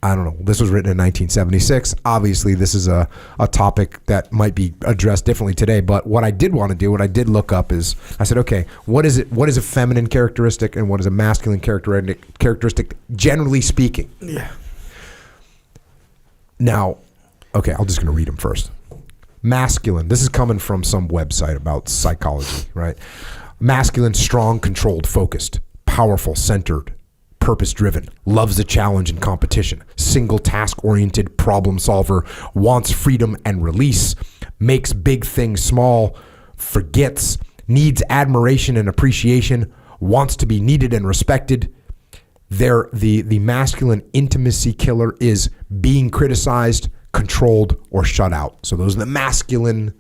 I don't know. This was written in 1976. Obviously, this is a topic that might be addressed differently today. But what I did want to do, what I did look up is, I said, okay, what is it? What is a feminine characteristic and what is a masculine characteristic, generally speaking? Yeah. Now, okay, I'm just going to read them first. Masculine. This is coming from some website about psychology, right? Masculine, strong, controlled, focused, powerful, centered, purpose-driven, loves a challenge and competition, single task-oriented problem solver, wants freedom and release, makes big things small, forgets, needs admiration and appreciation, wants to be needed and respected. The masculine intimacy killer is being criticized, controlled, or shut out. So those are the masculine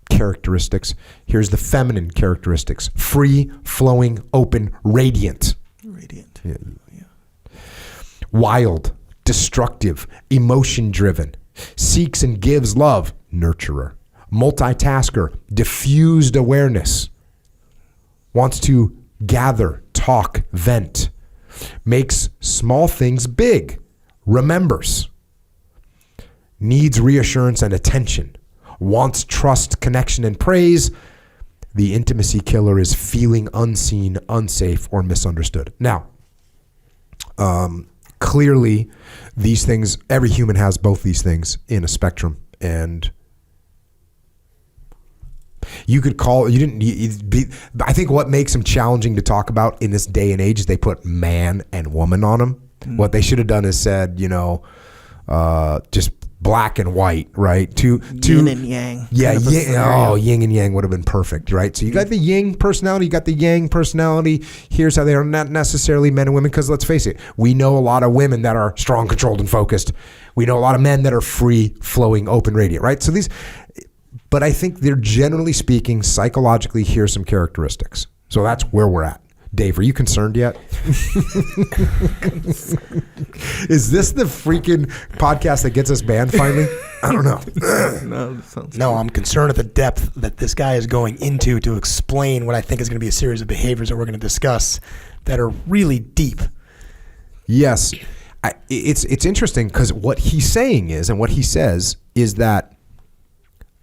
characteristics. Here's the feminine characteristics: free, flowing, open, radiant. Radiant. Yeah. Wild, destructive, emotion-driven, seeks and gives love, nurturer, multitasker, diffused awareness, wants to gather, talk, vent, makes small things big, remembers, needs reassurance and attention, wants trust, connection, and praise. The intimacy killer is feeling unseen, unsafe, or misunderstood. Now, clearly, these things, every human has both these things in a spectrum, and you could call, I think what makes them challenging to talk about in this day and age is they put man and woman on them. What they should have done is said, just black and white, right? Yin and yang. Yeah, yin and yang would have been perfect, right? So you got the yin personality, you got the yang personality. Here's how they are not necessarily men and women, because let's face it, we know a lot of women that are strong, controlled, and focused. We know a lot of men that are free, flowing, open, radiant, right? So but I think they're generally speaking, psychologically, here's some characteristics. So that's where we're at. Dave, are you concerned yet? Is this the freaking podcast that gets us banned finally? I don't know. No, I'm concerned at the depth that this guy is going into to explain what I think is going to be a series of behaviors that we're going to discuss that are really deep. Yes. It's interesting because what he's saying is, and what he says is that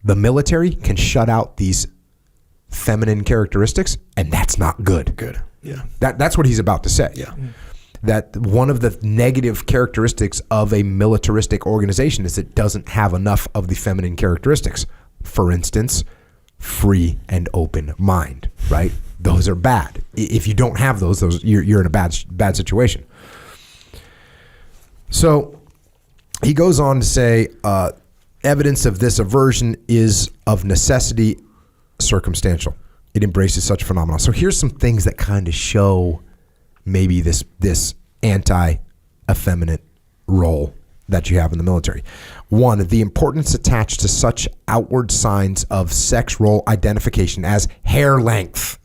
the military can shut out these feminine characteristics, and that's not good. Good. Yeah. That's what he's about to say. Yeah. That one of the negative characteristics of a militaristic organization is it doesn't have enough of the feminine characteristics. For instance, free and open mind, right? Those are bad. If you don't have those you're in a bad situation. So he goes on to say, evidence of this aversion is of necessity circumstantial. It embraces such phenomena. So here's some things that kind of show maybe this anti-effeminate role that you have in the military. One, the importance attached to such outward signs of sex role identification as hair length.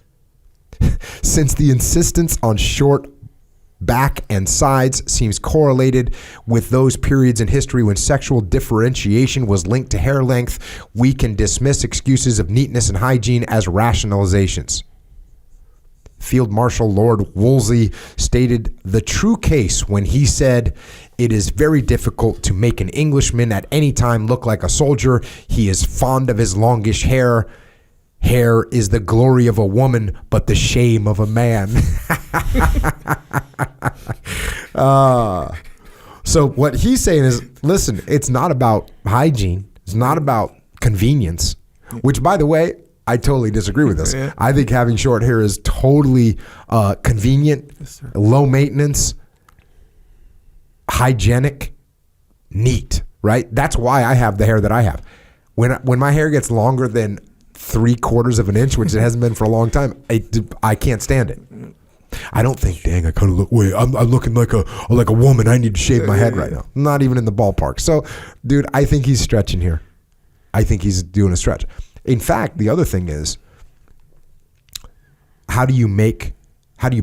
Since the insistence on short back and sides seems correlated with those periods in history when sexual differentiation was linked to hair length, we can dismiss excuses of neatness and hygiene as rationalizations. Field Marshal Lord Wolseley stated the true case when he said, "It is very difficult to make an Englishman at any time look like a soldier. He is fond of his longish hair. Hair is the glory of a woman, but the shame of a man." So what he's saying is, listen, it's not about hygiene. It's not about convenience, which, by the way, I totally disagree with this. Yeah. I think having short hair is totally convenient, low maintenance, hygienic, neat, right? That's why I have the hair that I have. When my hair gets longer than 3/4 of an inch, which it hasn't been for a long time, I can't stand it. I don't think, dang, I kind of look, wait, I'm looking like a woman. I need to shave my head right now. Not even in the ballpark. So, dude, I think he's stretching here. I think he's doing a stretch. In fact, the other thing is, how do you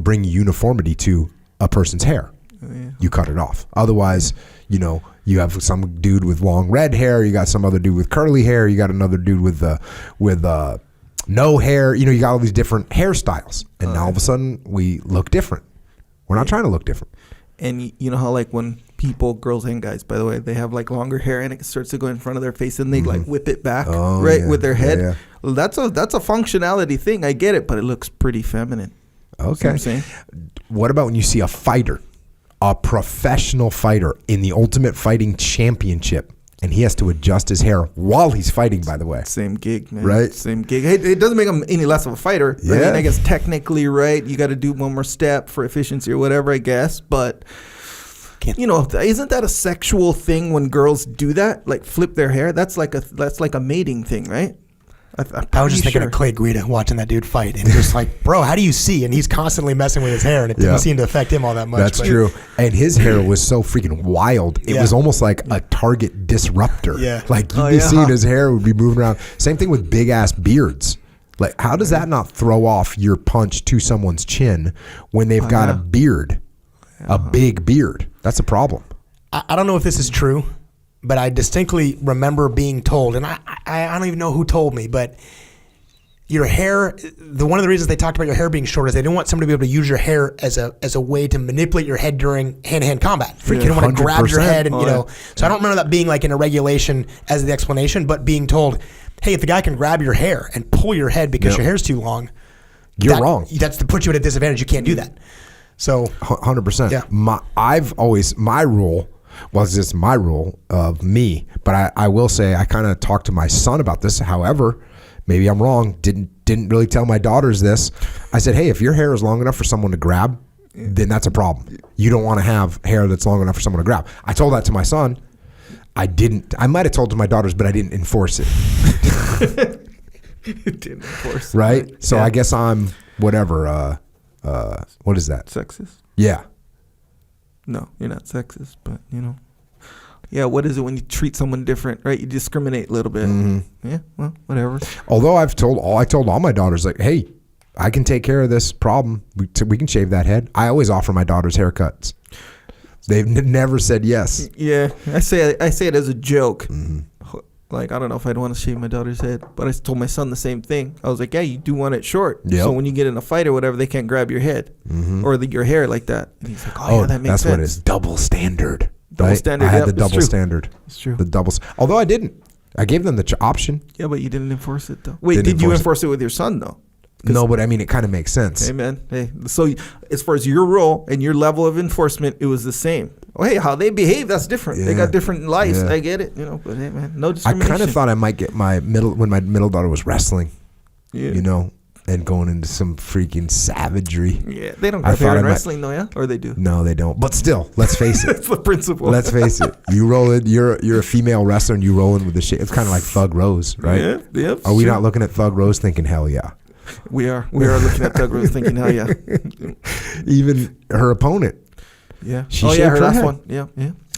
bring uniformity to a person's hair? Yeah. You cut it off. Otherwise, you have some dude with long red hair, you got some other dude with curly hair, you got another dude with no hair. You got all these different hairstyles, and now all of a sudden we look different. We're not trying to look different. And you know how like when people, girls and guys, by the way, they have like longer hair and it starts to go in front of their face and they like whip it back with their head. Yeah. Well, that's a functionality thing. I get it, but it looks pretty feminine. Okay. See what I'm saying? What about when you see a fighter, a professional fighter in the Ultimate Fighting Championship, and he has to adjust his hair while he's fighting, by the way? Same gig, man. Right? Same gig. Hey, it doesn't make him any less of a fighter. Yeah. I mean, I guess technically, right, you got to do one more step for efficiency or whatever, I guess. But, you know, isn't that a sexual thing when girls do that? Like flip their hair? That's like a mating thing, right? I was just thinking of Clay Guida watching that dude fight and just like, bro, how do you see? And he's constantly messing with his hair and it didn't seem to affect him all that much. That's true. And his hair was so freaking wild. It was almost like a target disruptor. Yeah. Like you'd be seeing his hair would be moving around. Same thing with big ass beards. Like how does that not throw off your punch to someone's chin when they've got a beard, a big beard? That's a problem. I don't know if this is true, but I distinctly remember being told, and I don't even know who told me, but your hair, one of the reasons they talked about your hair being short is they didn't want somebody to be able to use your hair as a way to manipulate your head during hand-to-hand combat. You don't want to grab your head, and So I don't remember that being like in a regulation as the explanation, but being told, hey, if the guy can grab your hair and pull your head because your hair's too long, you're wrong. That's to put you at a disadvantage. You can't do that. So 100%. Yeah. My rule was it's my rule of me, but I will say I kind of talked to my son about this. However, maybe I'm wrong. Didn't really tell my daughters this. I said, hey, if your hair is long enough for someone to grab, then that's a problem. You don't want to have hair that's long enough for someone to grab. I told that to my son. I might have told to my daughters, but I didn't enforce it. Didn't enforce it. Right? So I guess I'm whatever. What is that? Sexist? Yeah. No, you're not sexist, but you know. Yeah, what is it when you treat someone different, right? You discriminate a little bit. Yeah, well, whatever. Although I told all my daughters, like, hey, I can take care of this problem. We can shave that head. I always offer my daughters haircuts. They've never said yes. Yeah, I say it as a joke. Like, I don't know if I'd want to shave my daughter's head, but I told my son the same thing. I was like, yeah, you do want it short. Yep. So when you get in a fight or whatever, they can't grab your head or your hair like that. And he's like, oh yeah, that makes that's sense. What it is. Double standard. Double right? standard. I had Yep, the double true. standard. It's true. The doubles. Although I didn't. I gave them the option. Yeah, but you didn't enforce it though. Wait, did you enforce it with your son though? No, but I mean, it kind of makes sense. Hey man, hey. So as far as your role and your level of enforcement, it was the same. Oh, hey, how they behave, that's different. They got different lives. I get it, But hey, man, no I discrimination. kind of thought I might get when my middle daughter was wrestling, and going into some freaking savagery. Yeah, they don't grab hair in wrestling, though, yeah? Or they do? No, they don't. But still, let's face it. That's the principle. Let's face it. You roll in. You're a female wrestler, and you roll in with the shit. It's kind of like Thug Rose, right? Yeah. Are we not looking at Thug Rose thinking, hell yeah? We are looking at Thug Rose thinking, hell yeah. Even her opponent. Yeah. She her shaved her last head. one. Yeah.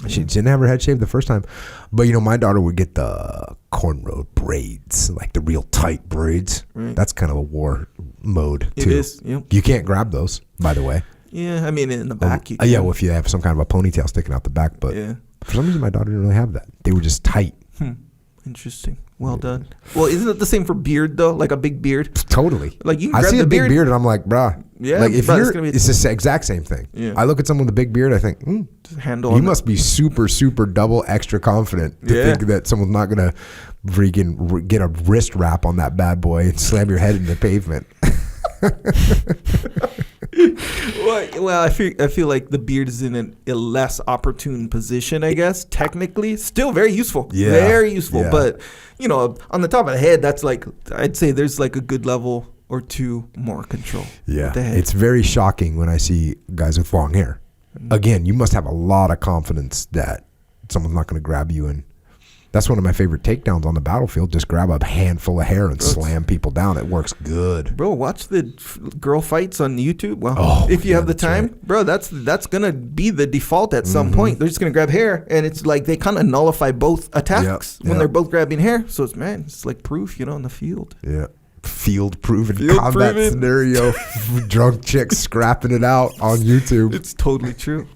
She didn't have her head shaved the first time. But, my daughter would get the cornrow braids, like the real tight braids. Right. That's kind of a war mode, too. It is, yep. You can't grab those, by the way. Yeah, I mean, in the back. You can. Yeah, well, if you have some kind of a ponytail sticking out the back. But for some reason, my daughter didn't really have that. They were just tight. Interesting. Well done. Well, isn't it the same for beard, though? Like a big beard? Totally. Like you can I grab see the a big beard and I'm like, bruh. Yeah, like if it's the exact same thing. Yeah. I look at someone with a big beard, I think, you must be super, super double extra confident to think that someone's not going to freaking get a wrist wrap on that bad boy and slam your head into the pavement. Well, I feel like the beard is in a less opportune position, I guess. Technically, still very useful. Yeah. Very useful. Yeah. But, on the top of the head, that's like, I'd say there's like a good level or two more control. Yeah. With the head. It's very shocking when I see guys with long hair. Again, you must have a lot of confidence that someone's not going to grab you and that's one of my favorite takedowns on the battlefield. Just grab a handful of hair and slam people down. It works good. Bro, watch the girl fights on YouTube. Well, if you have the time, right. Bro, that's going to be the default at some point. They're just going to grab hair, and it's like they kind of nullify both attacks when they're both grabbing hair. So it's like proof, on the field. Yeah. Field proven combat scenario. Drunk chicks scrapping it out on YouTube. It's totally true.